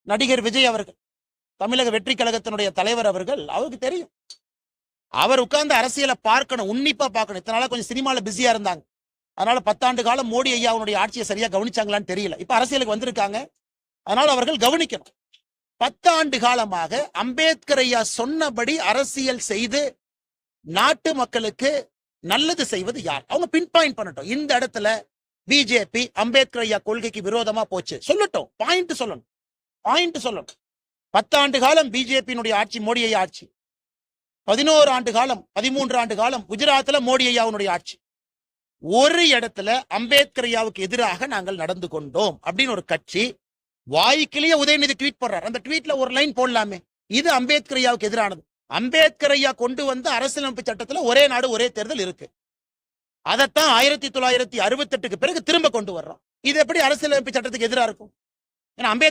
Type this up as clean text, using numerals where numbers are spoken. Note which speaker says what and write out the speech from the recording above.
Speaker 1: நடிகர் விஜய் அவர்கள், தமிழக வெற்றி கழகத்தினுடைய தலைவர் அவர்கள், அவருக்கு தெரியும். அவர் உட்கார்ந்து அரசியலை பார்க்கணும், உன்னிப்பா பார்க்கணும். இத்தனை நாளா கொஞ்சம் சினிமால பிஸியா இருந்தாங்க. அதனால 10 ஆண்டு காலம் மோடி ஐயாவுடைய ஆட்சியை சரியா கவனிச்சாங்களான்னு தெரியல. இப்ப அரசியலுக்கு வந்திருக்காங்க, அதனால அவர்கள் கவனிக்கணும். 10 ஆண்டு காலமாக அம்பேத்கர் ஐயா சொன்னபடி அரசியல் செய்து நாட்டு மக்களுக்கு நல்லது செய்வது யார்? அவங்க பின் பாயிண்ட் பண்ணட்டும். இந்த இடத்துல பிஜேபி அம்பேத்கர் ஐயா கொள்கைக்கு விரோதமா போச்சு சொல்லட்டும், பாயிண்ட் சொல்லணும், பாயிண்ட் சொல்லணும். 10 ஆண்டு காலம் பிஜேபியினுடைய ஆட்சி, மோடி ஐயா ஆட்சி. 11 ஆண்டு காலம், 13 ஆண்டு காலம் குஜராத்ல மோடி ஐயாவுடைய ஆட்சி. ஒரு இடத்துல அம்பேத்கர் ஐயாவுக்கு எதிராக நாங்கள் நடந்து கொண்டோம் அப்படின்னு ஒரு கட்சி வாய்க்கிலேயே உதயநிதி ட்வீட் போடுறார். அந்த ட்வீட்ல ஒரு லைன் போடலாமே, இது அம்பேத்கர் ஐயாவுக்கு எதிரானது. அம்பேத்கர் ஐயா கொண்டு வந்த அரசியலமைப்பு சட்டத்துல ஒரே நாடு ஒரே தேர்தல் இருக்கு. அதைத்தான் 1968க்கு பிறகு திரும்ப கொண்டு வர்றோம். இது எப்படி அரசியலமைப்பு சட்டத்துக்கு எதிராக இருக்கும்? ஏன்னா அம்பேத்கர்